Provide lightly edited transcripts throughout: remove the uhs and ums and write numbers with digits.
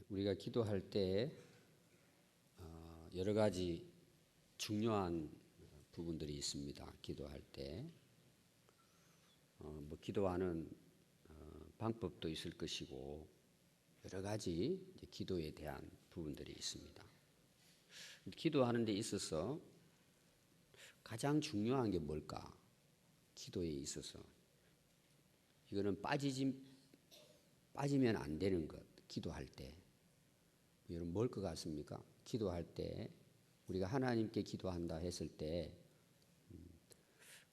우리가 기도할 때 여러 가지 중요한 부분들이 있습니다. 기도할 때 기도하는 방법도 있을 것이고 여러 가지 기도에 대한 부분들이 있습니다. 기도하는 데 있어서 가장 중요한 게 뭘까? 기도에 있어서 이거는 빠지면 안 되는 것. 기도할 때 여러분 뭘 것 같습니까? 기도할 때 우리가 하나님께 기도한다 했을 때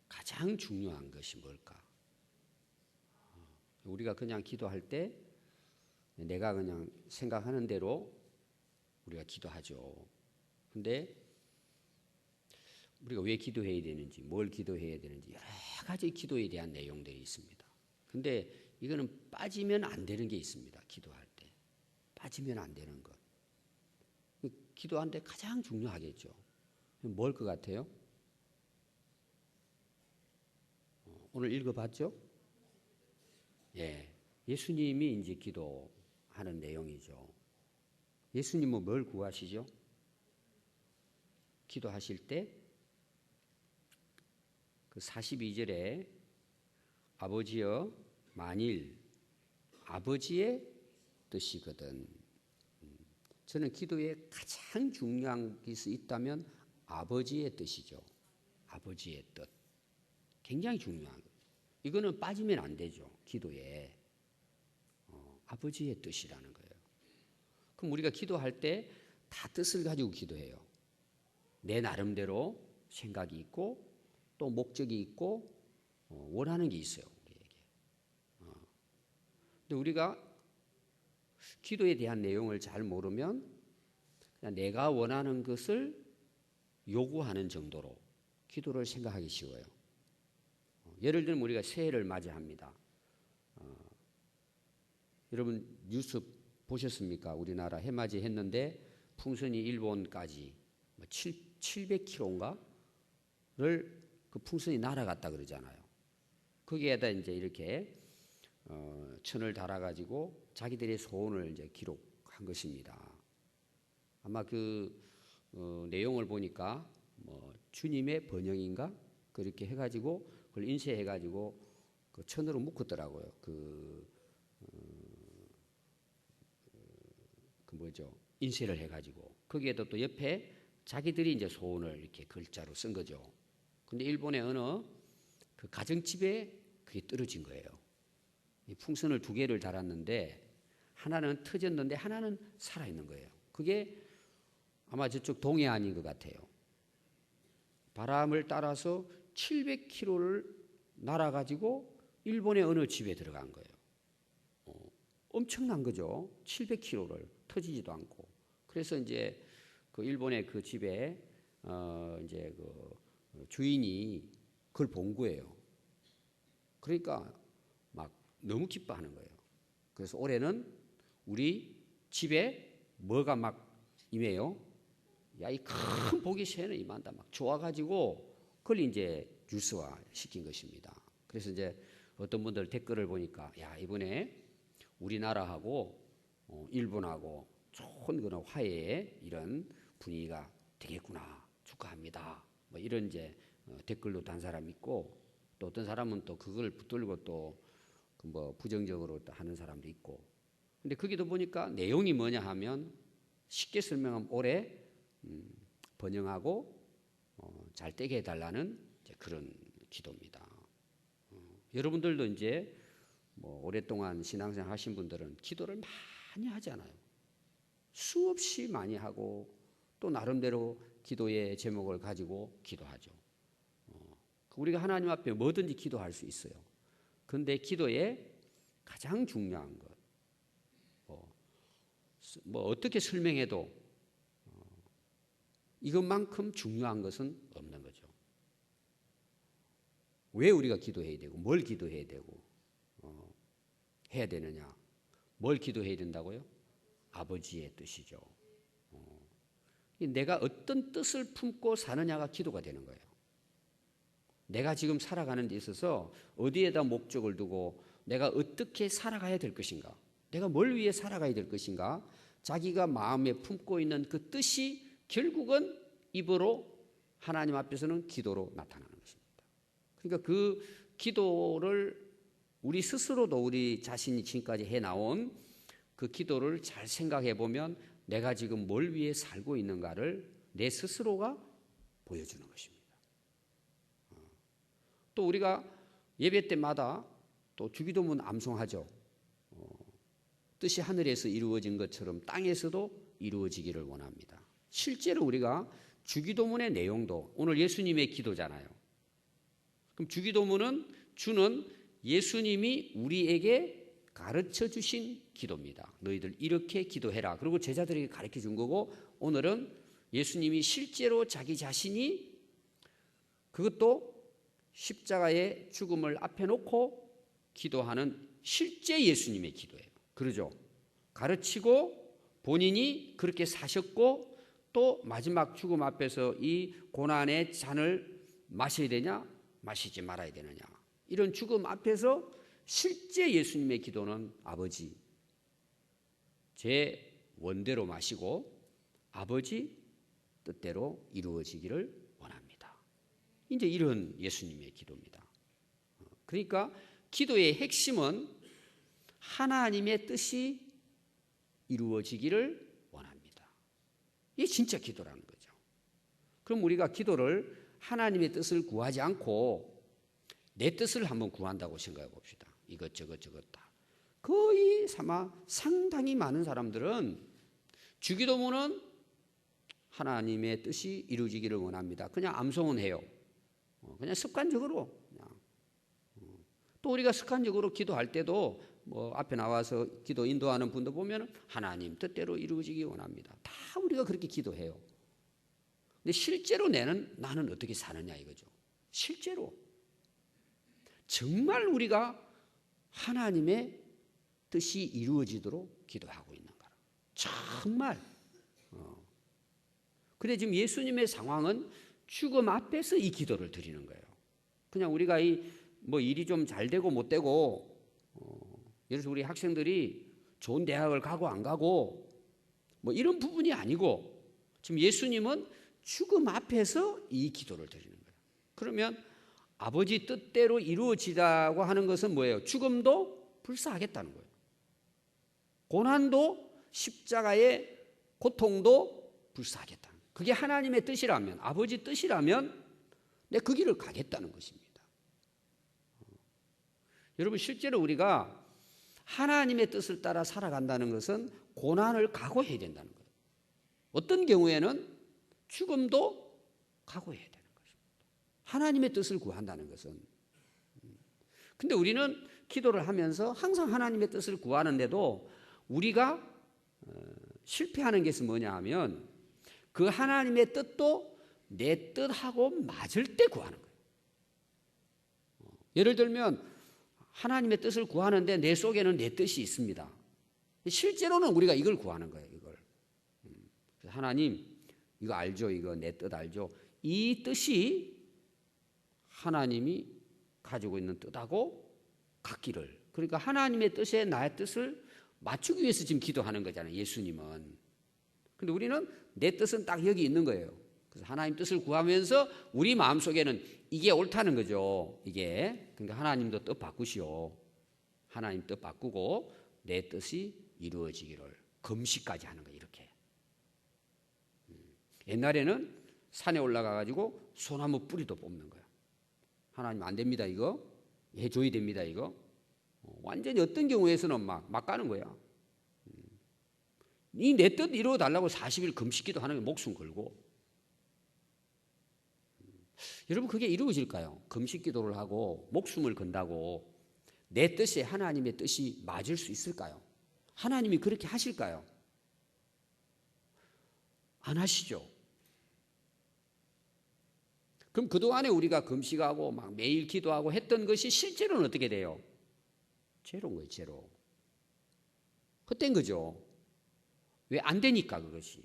가장 중요한 것이 뭘까? 우리가 그냥 기도할 때 내가 그냥 생각하는 대로 우리가 기도하죠. 근데 우리가 왜 기도해야 되는지, 뭘 기도해야 되는지 여러 가지 기도에 대한 내용들이 있습니다. 근데 이거는 빠지면 안 되는 게 있습니다. 기도할 때 빠지면 안 되는 것. 기도하는데 가장 중요하겠죠. 뭘 것 같아요? 오늘 읽어봤죠? 예, 예수님이 이제 기도하는 내용이죠. 예수님은 뭘 구하시죠? 기도하실 때 그 42절에 아버지여 만일 아버지의 뜻이거든. 저는 기도에 가장 중요한 것이 있다면 아버지의 뜻이죠. 아버지의 뜻. 굉장히 중요한 거예요. 이거는 빠지면 안 되죠. 기도에. 아버지의 뜻이라는 거예요. 그럼 우리가 기도할 때 다 뜻을 가지고 기도해요. 내 나름대로 생각이 있고 또 목적이 있고 원하는 게 있어요. 우리에게. 근데 우리가 기도에 대한 내용을 잘 모르면 그냥 내가 원하는 것을 요구하는 정도로 기도를 생각하기 쉬워요. 예를 들면 우리가 새해를 맞이합니다. 여러분 뉴스 보셨습니까? 우리나라 해맞이 했는데 풍선이 일본까지 700km인가를 그 풍선이 날아갔다 그러잖아요. 거기에다 이제 이렇게 천을 달아가지고 자기들의 소원을 이제 기록한 것입니다. 아마 그 내용을 보니까 주님의 번영인가 그렇게 해가지고 그걸 인쇄해가지고 그 천으로 묶었더라고요. 인쇄를 해가지고 거기에도 또 옆에 자기들이 이제 소원을 이렇게 글자로 쓴 거죠. 근데 일본의 어느 그 가정집에 그게 떨어진 거예요. 이 풍선을 2개를 달았는데 하나는 터졌는데 하나는 살아있는 거예요. 그게 아마 저쪽 동해안인 것 같아요. 바람을 따라서 700km를 날아가지고 일본의 어느 집에 들어간 거예요. 엄청난 거죠. 700km를 터지지도 않고. 그래서 이제 그 일본의 그 집에 이제 그 주인이 그걸 본 거예요. 그러니까 막 너무 기뻐하는 거예요. 그래서 올해는 우리 집에 뭐가 막 임해요? 야, 이 큰 복이 새는 임한다. 막 좋아가지고 그걸 이제 뉴스화 시킨 것입니다. 그래서 이제 어떤 분들 댓글을 보니까 야, 이번에 우리나라하고 일본하고 좋은 그런 화해의 이런 분위기가 되겠구나. 축하합니다. 뭐 이런 이제 댓글도 단 사람 있고 또 어떤 사람은 또 그걸 붙들고 또 부정적으로 하는 사람도 있고. 근데 거기도 보니까 내용이 뭐냐 하면 쉽게 설명하면 올해 번영하고 잘 되게 해달라는 이제 그런 기도입니다. 여러분들도 이제 오랫동안 신앙생활 하신 분들은 기도를 많이 하잖아요. 수없이 많이 하고 또 나름대로 기도의 제목을 가지고 기도하죠. 우리가 하나님 앞에 뭐든지 기도할 수 있어요. 그런데 기도에 가장 중요한 것, 어떻게 설명해도 이것만큼 중요한 것은 없는 거죠. 왜 우리가 기도해야 되고 뭘 기도해야 되고 해야 되느냐? 뭘 기도해야 된다고요? 아버지의 뜻이죠. 내가 어떤 뜻을 품고 사느냐가 기도가 되는 거예요. 내가 지금 살아가는 데 있어서 어디에다 목적을 두고 내가 어떻게 살아가야 될 것인가? 내가 뭘 위해 살아가야 될 것인가? 자기가 마음에 품고 있는 그 뜻이 결국은 입으로 하나님 앞에서는 기도로 나타나는 것입니다. 그러니까 그 기도를 우리 스스로도 우리 자신이 지금까지 해나온 그 기도를 잘 생각해 보면 내가 지금 뭘 위해 살고 있는가를 내 스스로가 보여주는 것입니다. 또 우리가 예배 때마다 또 주기도문 암송하죠. 뜻이 하늘에서 이루어진 것처럼 땅에서도 이루어지기를 원합니다. 실제로 우리가 주기도문의 내용도 오늘 예수님의 기도잖아요. 그럼 주기도문은 주는 예수님이 우리에게 가르쳐 주신 기도입니다. 너희들 이렇게 기도해라. 그리고 제자들에게 가르쳐 준 거고, 오늘은 예수님이 실제로 자기 자신이 그것도 십자가의 죽음을 앞에 놓고 기도하는 실제 예수님의 기도예요. 그러죠? 가르치고 본인이 그렇게 사셨고 또 마지막 죽음 앞에서 이 고난의 잔을 마셔야 되냐 마시지 말아야 되느냐, 이런 죽음 앞에서 실제 예수님의 기도는 아버지 제 원대로 마시고 아버지 뜻대로 이루어지기를 원합니다. 이제 이런 예수님의 기도입니다. 그러니까 기도의 핵심은 하나님의 뜻이 이루어지기를 원합니다. 이게 진짜 기도라는 거죠. 그럼 우리가 기도를 하나님의 뜻을 구하지 않고 내 뜻을 한번 구한다고 생각해 봅시다. 이것저것 다. 거의 아마 상당히 많은 사람들은 주기도문은 하나님의 뜻이 이루어지기를 원합니다. 그냥 암송은 해요. 그냥 습관적으로. 또 우리가 습관적으로 기도할 때도 뭐 앞에 나와서 기도 인도하는 분도 보면 하나님 뜻대로 이루어지기 원합니다. 다 우리가 그렇게 기도해요. 근데 실제로 나는 어떻게 사느냐 이거죠. 실제로 정말 우리가 하나님의 뜻이 이루어지도록 기도하고 있는가. 정말. 근데 지금 예수님의 상황은 죽음 앞에서 이 기도를 드리는 거예요. 그냥 우리가 뭐 일이 좀 잘 되고 못 되고, 예를 들어서 우리 학생들이 좋은 대학을 가고 안 가고 뭐 이런 부분이 아니고, 지금 예수님은 죽음 앞에서 이 기도를 드리는 거예요. 그러면 아버지 뜻대로 이루어지라고 하는 것은 뭐예요? 죽음도 불사하겠다는 거예요. 고난도 십자가의 고통도 불사하겠다는 거예요. 그게 하나님의 뜻이라면, 아버지 뜻이라면 내가 그 길을 가겠다는 것입니다. 여러분, 실제로 우리가 하나님의 뜻을 따라 살아간다는 것은 고난을 각오해야 된다는 거예요. 어떤 경우에는 죽음도 각오해야 되는 것입니다. 하나님의 뜻을 구한다는 것은. 근데 우리는 기도를 하면서 항상 하나님의 뜻을 구하는데도 우리가 실패하는 것이 뭐냐 하면 그 하나님의 뜻도 내 뜻하고 맞을 때 구하는 거예요. 예를 들면 하나님의 뜻을 구하는데 내 속에는 내 뜻이 있습니다. 실제로는 우리가 이걸 구하는 거예요. 이걸. 하나님 이거 알죠? 이거 내 뜻 알죠? 이 뜻이 하나님이 가지고 있는 뜻하고 같기를. 그러니까 하나님의 뜻에 나의 뜻을 맞추기 위해서 지금 기도하는 거잖아요. 예수님은. 근데 우리는 내 뜻은 딱 여기 있는 거예요. 그래서 하나님 뜻을 구하면서 우리 마음속에는 이게 옳다는 거죠. 이게. 그러니까 하나님도 뜻 바꾸시오. 하나님 뜻 바꾸고 내 뜻이 이루어지기를. 금식까지 하는 거예요. 이렇게. 옛날에는 산에 올라가가지고 소나무 뿌리도 뽑는 거예요. 하나님 안 됩니다 이거. 해줘야 됩니다 이거. 완전히 어떤 경우에서는 막 가는 거야. 이 내 뜻 이루어달라고 40일 금식기도 하는 게 목숨 걸고. 여러분 그게 이루어질까요? 금식기도를 하고 목숨을 건다고 내 뜻에 하나님의 뜻이 맞을 수 있을까요? 하나님이 그렇게 하실까요? 안 하시죠. 그럼 그동안에 우리가 금식하고 막 매일 기도하고 했던 것이 실제로는 어떻게 돼요? 제로인 거예요, 제로. 헛된 거죠. 왜 안 되니까 그것이.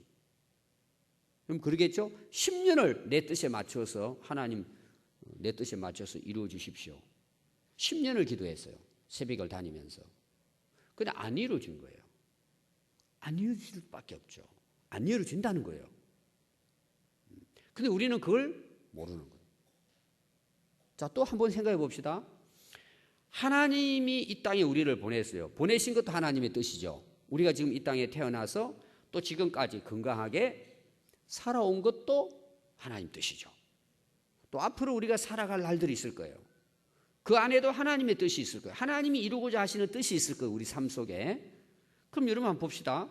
그럼 그러겠죠? 10년을 내 뜻에 맞춰서 하나님 내 뜻에 맞춰서 이루어 주십시오. 10년을 기도했어요. 새벽을 다니면서. 근데 안 이루어진 거예요. 안 이루어질 수밖에 없죠. 안 이루어진다는 거예요. 근데 우리는 그걸 모르는 거예요. 자, 또 한번 생각해 봅시다. 하나님이 이 땅에 우리를 보냈어요. 보내신 것도 하나님의 뜻이죠. 우리가 지금 이 땅에 태어나서 또 지금까지 건강하게 살아온 것도 하나님 뜻이죠. 또 앞으로 우리가 살아갈 날들이 있을 거예요. 그 안에도 하나님의 뜻이 있을 거예요. 하나님이 이루고자 하시는 뜻이 있을 거예요. 우리 삶 속에. 그럼 여러분 한번 봅시다.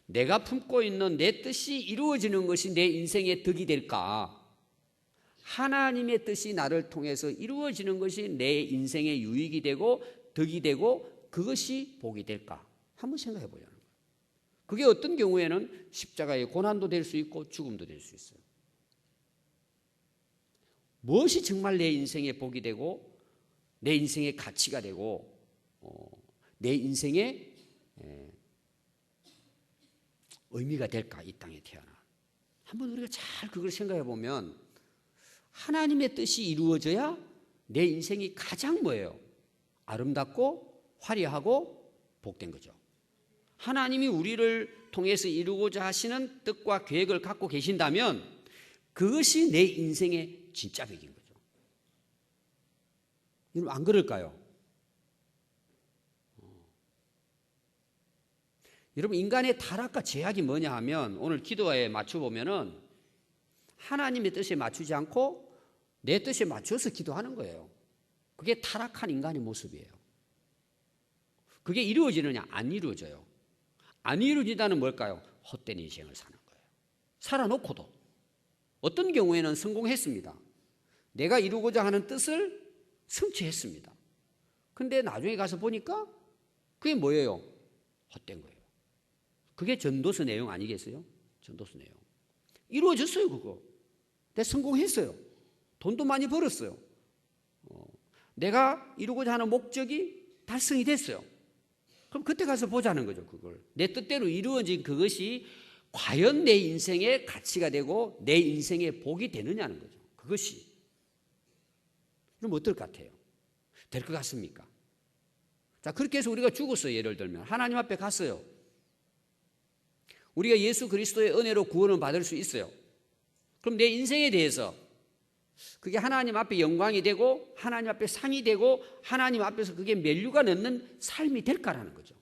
내가 품고 있는 내 뜻이 이루어지는 것이 내 인생의 덕이 될까? 하나님의 뜻이 나를 통해서 이루어지는 것이 내 인생의 유익이 되고 덕이 되고 그것이 복이 될까? 한번 생각해 보자는 거예요. 그게 어떤 경우에는 십자가의 고난도 될 수 있고 죽음도 될 수 있어요. 무엇이 정말 내 인생의 복이 되고 내 인생의 가치가 되고 내 인생의 의미가 될까? 이 땅에 태어나. 한번 우리가 잘 그걸 생각해 보면 하나님의 뜻이 이루어져야 내 인생이 가장 뭐예요? 아름답고 화려하고 복된 거죠. 하나님이 우리를 통해서 이루고자 하시는 뜻과 계획을 갖고 계신다면 그것이 내 인생의 진짜 백인 거죠. 여러분 안 그럴까요? 여러분 인간의 타락과 제약이 뭐냐 하면 오늘 기도에 맞춰보면은 하나님의 뜻에 맞추지 않고 내 뜻에 맞춰서 기도하는 거예요. 그게 타락한 인간의 모습이에요. 그게 이루어지느냐? 안 이루어져요. 안 이루어지다는 뭘까요? 헛된 인생을 사는 거예요. 살아놓고도 어떤 경우에는 성공했습니다. 내가 이루고자 하는 뜻을 성취했습니다. 근데 나중에 가서 보니까 그게 뭐예요? 헛된 거예요. 그게 전도서 내용 아니겠어요? 전도서 내용. 이루어졌어요, 그거. 내가 성공했어요. 돈도 많이 벌었어요. 내가 이루고자 하는 목적이 달성이 됐어요. 그럼 그때 가서 보자는 거죠, 그걸. 내 뜻대로 이루어진 그것이 과연 내 인생의 가치가 되고 내 인생의 복이 되느냐는 거죠. 그것이. 그럼 어떨 것 같아요? 될 것 같습니까? 자, 그렇게 해서 우리가 죽었어요, 예를 들면. 하나님 앞에 갔어요. 우리가 예수 그리스도의 은혜로 구원을 받을 수 있어요. 그럼 내 인생에 대해서 그게 하나님 앞에 영광이 되고 하나님 앞에 상이 되고 하나님 앞에서 그게 밸류가 넣는 삶이 될까라는 거죠.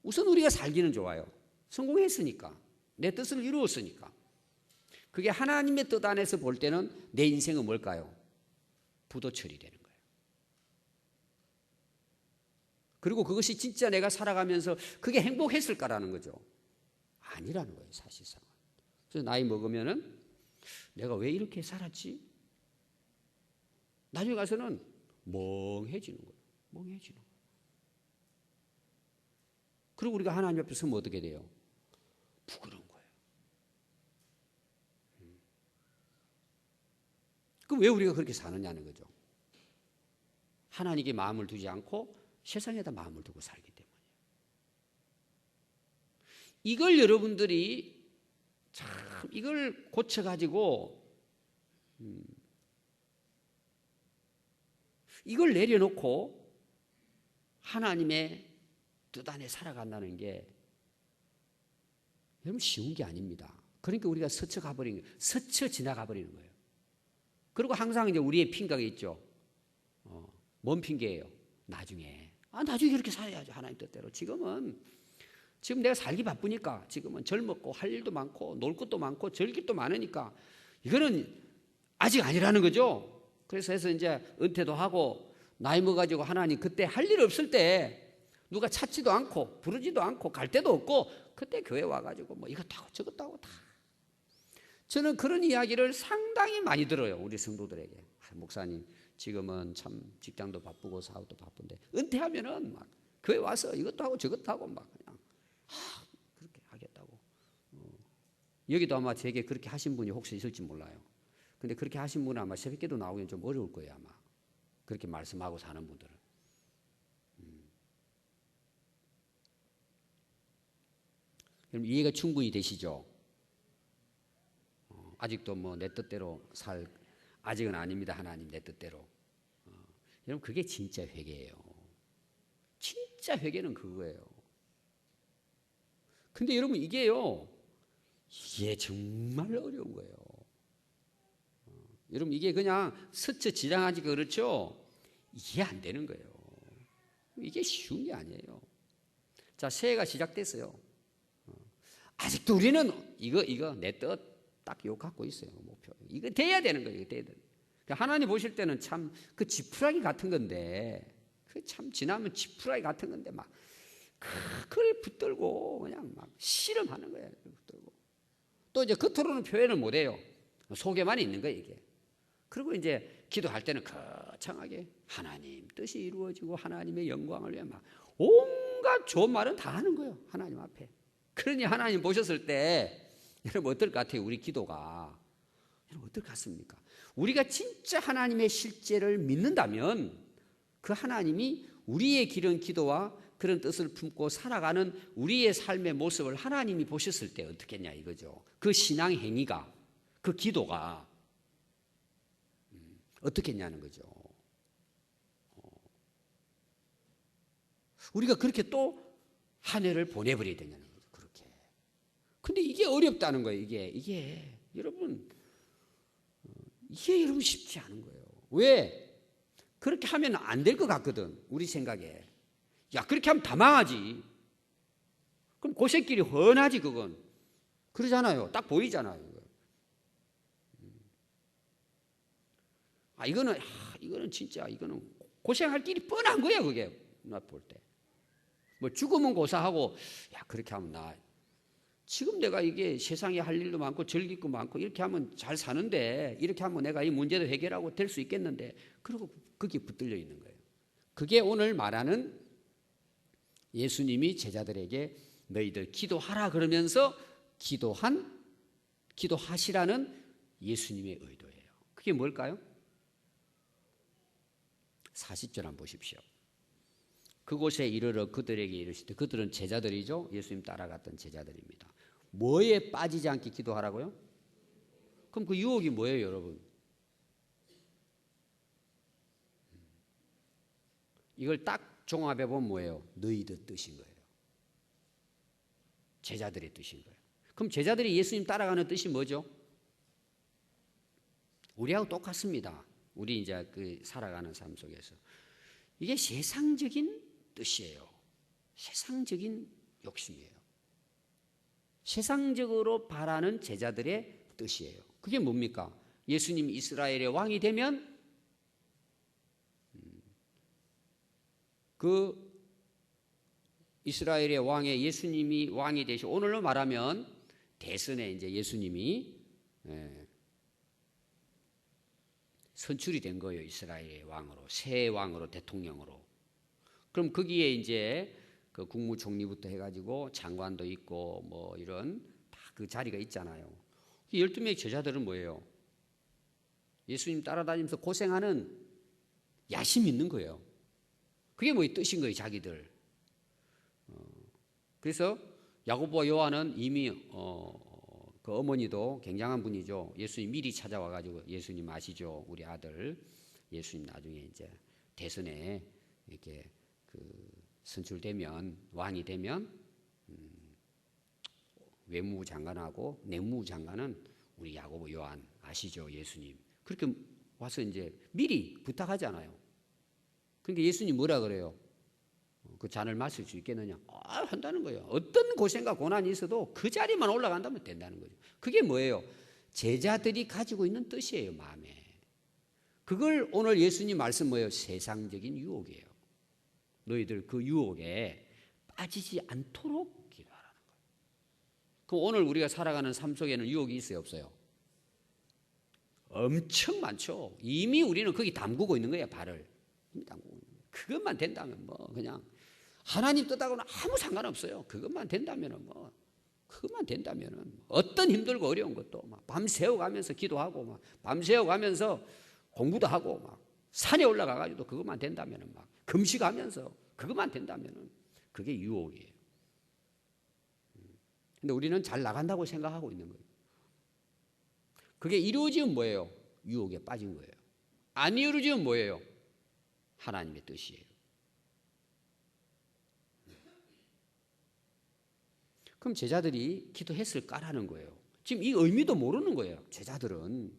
우선 우리가 살기는 좋아요. 성공했으니까. 내 뜻을 이루었으니까. 그게 하나님의 뜻 안에서 볼 때는 내 인생은 뭘까요? 부도 처리되는 거예요. 그리고 그것이 진짜 내가 살아가면서 그게 행복했을까라는 거죠. 아니라는 거예요, 사실상. 그래서 나이 먹으면은 내가 왜 이렇게 살았지? 나중에 가서는 멍해지는 거예요. 멍해지는 거예요. 그리고 우리가 하나님 앞에 서면 어떻게 돼요? 부끄러운 거예요. 그럼 왜 우리가 그렇게 사느냐는 거죠. 하나님께 마음을 두지 않고 세상에다 마음을 두고 살기 때문이에요. 이걸 여러분들이 참 이걸 고쳐가지고 이걸 내려놓고 하나님의 뜻 안에 살아간다는 게 여러분 쉬운 게 아닙니다. 그러니까 우리가 스쳐 가버리는 거예요. 스쳐 지나가 버리는 거예요. 그리고 항상 이제 우리의 핑계가 있죠. 뭔 핑계예요? 나중에. 나중에 그렇게 살아야죠. 하나님 뜻대로. 지금 내가 살기 바쁘니까 지금은 젊었고 할 일도 많고 놀 것도 많고 즐길 것도 많으니까 이거는 아직 아니라는 거죠. 그래서 이제 은퇴도 하고 나이 먹어가지고 하나님 그때 할 일 없을 때 누가 찾지도 않고 부르지도 않고 갈 데도 없고 그때 교회 와가지고 뭐 이것도 하고 저것도 하고 다. 저는 그런 이야기를 상당히 많이 들어요. 우리 성도들에게. 목사님 지금은 참 직장도 바쁘고 사업도 바쁜데 은퇴하면은 막 교회 와서 이것도 하고 저것도 하고 막 그냥 그렇게 하겠다고. 여기도 아마 제게 그렇게 하신 분이 혹시 있을지 몰라요. 근데 그렇게 하신 분은 아마 새벽기도 나오기는 좀 어려울 거예요 아마. 그렇게 말씀하고 사는 분들은. 그럼 이해가 충분히 되시죠? 아직도 뭐 내 뜻대로 아직은 아닙니다. 하나님 내 뜻대로. 여러분 그게 진짜 회개예요. 진짜 회개는 그거예요. 근데 여러분 이게 정말 어려운 거예요. 여러분 이게 그냥 스쳐 지나가니까 그렇죠? 이해 안 되는 거예요. 이게 쉬운 게 아니에요. 자, 새해가 시작됐어요. 아직도 우리는 이거 내 뜻 딱 이거 갖고 있어요. 목표. 이거 돼야 되는 거예요. 이거 돼야 되는. 그러니까 하나님 보실 때는 참 그 지푸라기 같은 건데, 그 참 지나면 지푸라기 같은 건데 막 그걸 붙들고 그냥 막 실험하는 거예요. 붙들고. 또 이제 겉으로는 표현을 못 해요. 속에만 있는 거예요, 이게. 그리고 이제 기도할 때는 거창하게 하나님 뜻이 이루어지고 하나님의 영광을 위해 막 온갖 좋은 말은 다 하는 거예요. 하나님 앞에. 그러니 하나님 보셨을 때 여러분 어떨 것 같아요? 우리 기도가. 여러분 어떨 것 같습니까? 우리가 진짜 하나님의 실제를 믿는다면 그 하나님이 우리의 기른 기도와 그런 뜻을 품고 살아가는 우리의 삶의 모습을 하나님이 보셨을 때 어떻겠냐 이거죠. 그 신앙 행위가, 그 기도가 어떻겠냐는 거죠. 우리가 그렇게 또 한 해를 보내버려야 되냐는 거죠. 그렇게. 근데 이게 어렵다는 거예요. 이게 여러분 이게 여러분 쉽지 않은 거예요. 왜? 그렇게 하면 안 될 것 같거든. 우리 생각에. 야, 그렇게 하면 다 망하지. 그럼 고생길이 훤하지 그건. 그러잖아요. 딱 보이잖아요. 이거는 진짜 이거는 고생할 길이 뻔한 거야 그게. 나 볼 때. 뭐 죽으면 고사하고 야 그렇게 하면 나 지금 내가 이게 세상에 할 일도 많고 즐길 거 많고 이렇게 하면 잘 사는데 이렇게 하면 내가 이 문제도 해결하고 될 수 있겠는데 그러고 거기에 붙들려 있는 거예요. 그게 오늘 말하는 예수님이 제자들에게 너희들 기도하라 그러면서 기도하시라는 예수님의 의도예요. 그게 뭘까요? 40절 한번 보십시오. 그곳에 이르러 그들에게 이르시되 그들은 제자들이죠. 예수님 따라갔던 제자들입니다. 뭐에 빠지지 않게 기도하라고요? 그럼 그 유혹이 뭐예요, 여러분? 이걸 딱 종합해 보면 뭐예요? 너희들 뜻인 거예요. 제자들의 뜻인 거예요. 그럼 제자들이 예수님 따라가는 뜻이 뭐죠? 우리하고 똑같습니다. 우리 이제 그 살아가는 삶 속에서 이게 세상적인 뜻이에요. 세상적인 욕심이에요. 세상적으로 바라는 제자들의 뜻이에요. 그게 뭡니까? 예수님 이스라엘의 왕이 되면 그 이스라엘의 왕의 예수님이 왕이 되시고 오늘로 말하면 대선에 이제 예수님이 선출이 된 거예요. 이스라엘의 왕으로, 새 왕으로, 대통령으로. 그럼 거기에 이제 그 국무총리부터 해가지고 장관도 있고 뭐 이런 다 그 자리가 있잖아요. 12명의 제자들은 뭐예요? 예수님 따라다니면서 고생하는 야심 있는 거예요. 그게 뭐 뜻인 거예요, 자기들. 그래서 야고보와 요한은 이미 그 어머니도 굉장한 분이죠. 예수님 미리 찾아와가지고 예수님 아시죠? 우리 아들 예수님 나중에 이제 대선에 이렇게 그 선출되면 왕이 되면 외무부 장관하고 내무부 장관은 우리 야고보 요한 아시죠? 예수님 그렇게 와서 이제 미리 부탁하잖아요. 그러니까 예수님 뭐라 그래요? 그 잔을 마실 수 있겠느냐? 한다는 거예요. 어떤 고생과 고난이 있어도 그 자리만 올라간다면 된다는 거죠. 그게 뭐예요? 제자들이 가지고 있는 뜻이에요, 마음에. 그걸 오늘 예수님 말씀 뭐예요? 세상적인 유혹이에요. 너희들 그 유혹에 빠지지 않도록 기도하라는 거예요. 그럼 오늘 우리가 살아가는 삶 속에는 유혹이 있어요, 없어요? 엄청 많죠. 이미 우리는 거기 담그고 있는 거예요, 발을. 이미 담그고 있는 거예요. 그것만 된다면 뭐 그냥 하나님 뜻하고는 아무 상관없어요. 그것만 된다면은 어떤 힘들고 어려운 것도 막 밤새워 가면서 기도하고 막 밤새워 가면서 공부도 하고 막 산에 올라가 가지고 그것만 된다면은 막 금식하면서 그것만 된다면은 그게 유혹이에요. 근데 우리는 잘 나간다고 생각하고 있는 거예요. 그게 이루어지면 뭐예요? 유혹에 빠진 거예요. 안 이루어지면 뭐예요? 하나님의 뜻이에요. 그럼 제자들이 기도했을까라는 거예요. 지금 이 의미도 모르는 거예요. 제자들은.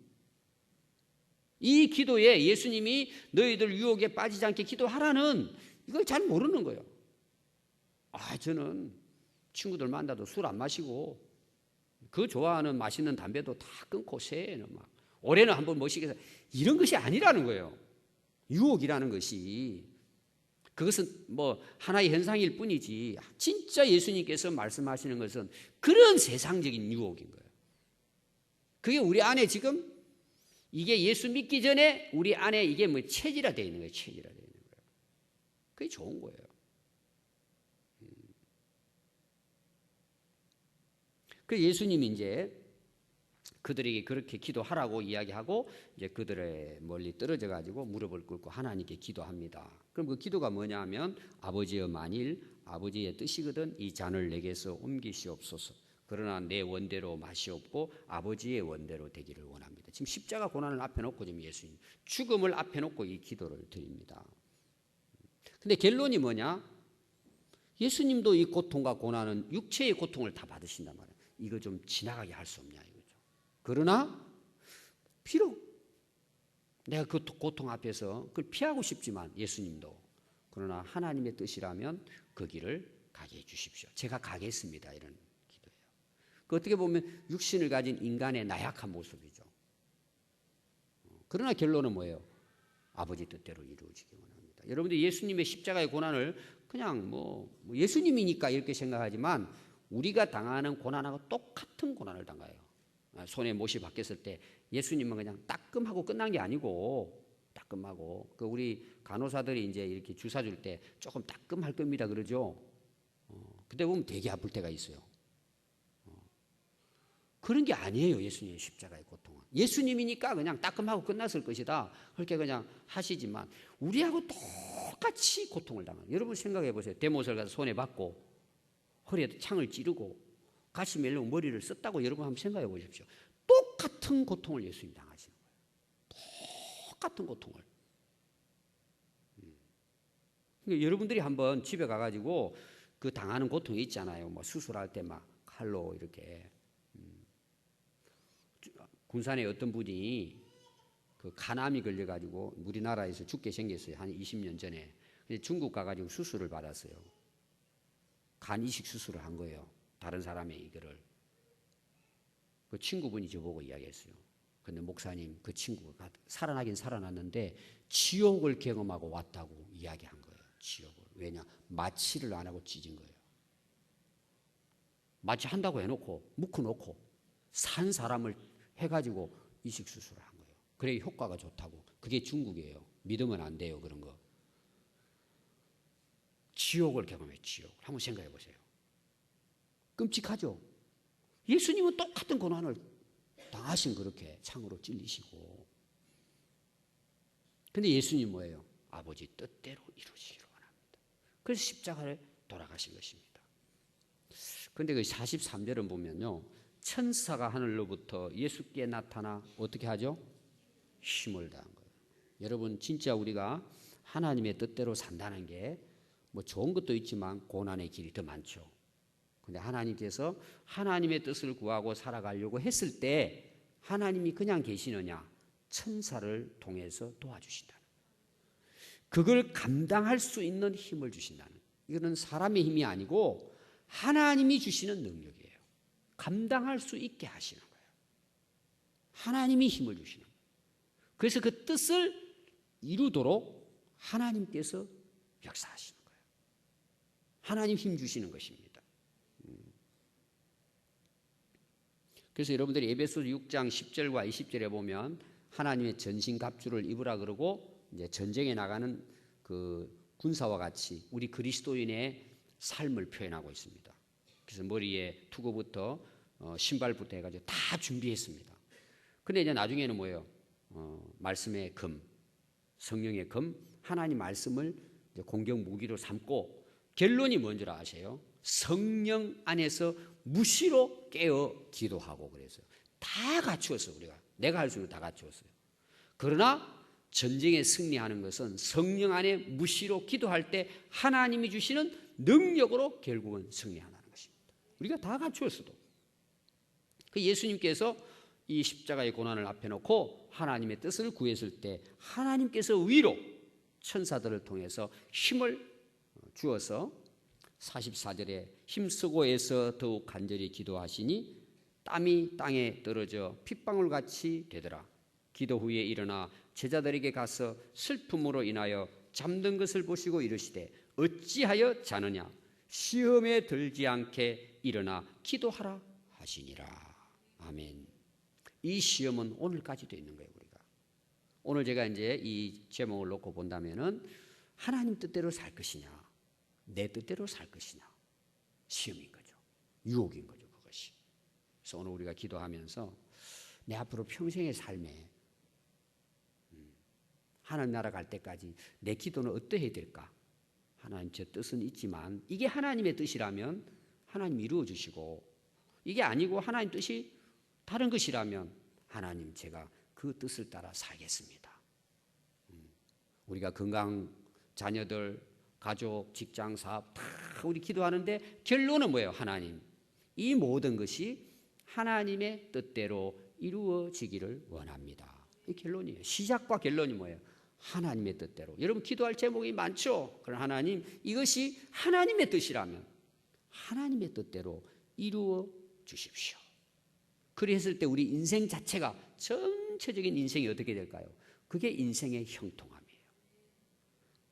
이 기도에 예수님이 너희들 유혹에 빠지지 않게 기도하라는 이걸 잘 모르는 거예요. 저는 친구들 만나도 술 안 마시고 그 좋아하는 맛있는 담배도 다 끊고 새해는 막 올해는 한번 모시겠어. 이런 것이 아니라는 거예요. 유혹이라는 것이. 그것은 뭐 하나의 현상일 뿐이지 진짜 예수님께서 말씀하시는 것은 그런 세상적인 유혹인 거예요. 그게 우리 안에 지금 이게 예수 믿기 전에 우리 안에 이게 뭐 체질화되어 있는 거예요. 체질화되어 있는 거예요. 그게 좋은 거예요. 그 예수님이 이제 그들에게 그렇게 기도하라고 이야기하고 이제 그들의 멀리 떨어져 가지고 무릎을 꿇고 하나님께 기도합니다. 그럼 그 기도가 뭐냐면 아버지여 만일 아버지의 뜻이거든 이 잔을 내게서 옮기시옵소서. 그러나 내 원대로 마시옵고 아버지의 원대로 되기를 원합니다. 지금 십자가 고난을 앞에 놓고 지금 예수님 죽음을 앞에 놓고 이 기도를 드립니다. 근데 결론이 뭐냐? 예수님도 이 고통과 고난은 육체의 고통을 다 받으신단 말이에요. 이거 좀 지나가게 할 수 없냐 이거죠. 그러나 비록 내가 그 고통 앞에서 그걸 피하고 싶지만 예수님도 그러나 하나님의 뜻이라면 그 길을 가게 해주십시오. 제가 가겠습니다. 이런 기도예요. 그 어떻게 보면 육신을 가진 인간의 나약한 모습이죠. 그러나 결론은 뭐예요? 아버지 뜻대로 이루어지기 원합니다. 여러분들 예수님의 십자가의 고난을 그냥 뭐 예수님이니까 이렇게 생각하지만 우리가 당하는 고난하고 똑같은 고난을 당해요. 손에 못이 박혔을 때 예수님은 그냥 따끔하고 끝난 게 아니고 따끔하고 그 우리 간호사들이 이제 이렇게 주사 줄 때 조금 따끔할 겁니다 그러죠. 그때 보면 되게 아플 때가 있어요. 그런 게 아니에요. 예수님의 십자가의 고통은. 예수님이니까 그냥 따끔하고 끝났을 것이다. 그렇게 그냥 하시지만 우리하고 똑같이 고통을 당하는. 여러분 생각해 보세요. 대못을 가서 손에 받고 허리에 창을 찌르고 가시 멜려고 머리를 썼다고 여러분 한번 생각해 보십시오. 똑같은 고통을 예수님이 당하시는 거예요. 똑같은 고통을. 그러니까 여러분들이 한번 집에 가가지고 그 당하는 고통이 있잖아요. 뭐 수술할 때 막 칼로 이렇게. 군산에 어떤 분이 그 간암이 걸려가지고 우리나라에서 죽게 생겼어요. 한 20년 전에. 중국 가가지고 수술을 받았어요. 간 이식 수술을 한 거예요. 다른 사람의 이거를. 그 친구분이 저보고 이야기했어요. 근데 목사님 그 친구가 살아나긴 살아났는데 지옥을 경험하고 왔다고 이야기한 거예요. 지옥을. 왜냐? 마취를 안 하고 찢은 거예요. 마취한다고 해놓고 묶어놓고 산 사람을 해가지고 이식 수술을 한 거예요. 그래 효과가 좋다고. 그게 중국이에요. 믿으면 안 돼요. 그런 거. 지옥을 경험해. 지옥. 한번 생각해 보세요. 끔찍하죠. 예수님은 똑같은 고난을 당하신 그렇게 창으로 찔리시고. 근데 예수님 뭐예요? 아버지 뜻대로 이루시기를 원합니다. 그래서 십자가를 돌아가신 것입니다. 그런데 그 43절은 보면요. 천사가 하늘로부터 예수께 나타나 어떻게 하죠? 힘을 다한 거예요. 여러분 진짜 우리가 하나님의 뜻대로 산다는 게 뭐 좋은 것도 있지만 고난의 길이 더 많죠. 근데 하나님께서 하나님의 뜻을 구하고 살아가려고 했을 때 하나님이 그냥 계시느냐? 천사를 통해서 도와주신다는 거예요. 그걸 감당할 수 있는 힘을 주신다는 거예요. 이거는 사람의 힘이 아니고 하나님이 주시는 능력이에요. 감당할 수 있게 하시는 거예요. 하나님이 힘을 주시는 거예요. 그래서 그 뜻을 이루도록 하나님께서 역사하시는 거예요. 하나님 힘 주시는 것입니다. 그래서 여러분들이 에베소서 6장 10절과 20절에 보면 하나님의 전신갑주를 입으라 그러고 이제 전쟁에 나가는 그 군사와 같이 우리 그리스도인의 삶을 표현하고 있습니다. 그래서 머리에 투구부터 신발부터 해가지고 다 준비했습니다. 근데 이제 나중에는 뭐예요? 말씀의 금, 성령의 금, 하나님 말씀을 공격 무기로 삼고 결론이 뭔지 아세요? 성령 안에서 무시로 깨어 기도하고 그랬어요. 다 갖추었어요. 우리가. 내가 할 수 있는 거 다 갖추었어요. 그러나 전쟁에 승리하는 것은 성령 안에 무시로 기도할 때 하나님이 주시는 능력으로 결국은 승리하는 것입니다. 우리가 다 갖추었어도. 그 예수님께서 이 십자가의 고난을 앞에 놓고 하나님의 뜻을 구했을 때 하나님께서 위로 천사들을 통해서 힘을 주어서 44절에 힘쓰고 애써 더욱 간절히 기도하시니 땀이 땅에 떨어져 핏방울같이 되더라. 기도 후에 일어나 제자들에게 가서 슬픔으로 인하여 잠든 것을 보시고 이르시되 어찌하여 자느냐 시험에 들지 않게 일어나 기도하라 하시니라. 아멘. 이 시험은 오늘까지도 있는 거예요. 우리가 오늘 제가 이제 이 제목을 놓고 본다면은 하나님 뜻대로 살 것이냐 내 뜻대로 살 것이냐 시험인 거죠. 유혹인 거죠. 그것이. 그래서 오늘 우리가 기도하면서 내 앞으로 평생의 삶에 하나님 나라 갈 때까지 내 기도는 어떠해야 될까? 하나님 제 뜻은 있지만 이게 하나님의 뜻이라면 하나님 이루어 주시고 이게 아니고 하나님 뜻이 다른 것이라면 하나님 제가 그 뜻을 따라 살겠습니다. 우리가 건강, 자녀들, 가족, 직장, 사업 다 우리 기도하는데 결론은 뭐예요? 하나님. 이 모든 것이 하나님의 뜻대로 이루어지기를 원합니다. 이 결론이에요. 시작과 결론이 뭐예요? 하나님의 뜻대로. 여러분 기도할 제목이 많죠? 그러나 하나님 이것이 하나님의 뜻이라면 하나님의 뜻대로 이루어 주십시오. 그랬을 때 우리 인생 자체가 전체적인 인생이 어떻게 될까요? 그게 인생의 형통함이에요.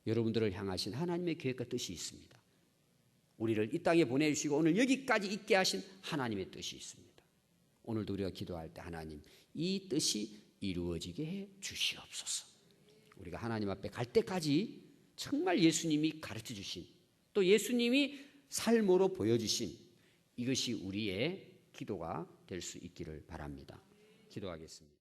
여러분들을 향하신 하나님의 계획과 뜻이 있습니다. 우리를 이 땅에 보내주시고 오늘 여기까지 있게 하신 하나님의 뜻이 있습니다. 오늘도 우리가 기도할 때 하나님 이 뜻이 이루어지게 해 주시옵소서. 우리가 하나님 앞에 갈 때까지 정말 예수님이 가르쳐 주신 또 예수님이 삶으로 보여주신 이것이 우리의 기도가 될 수 있기를 바랍니다. 기도하겠습니다.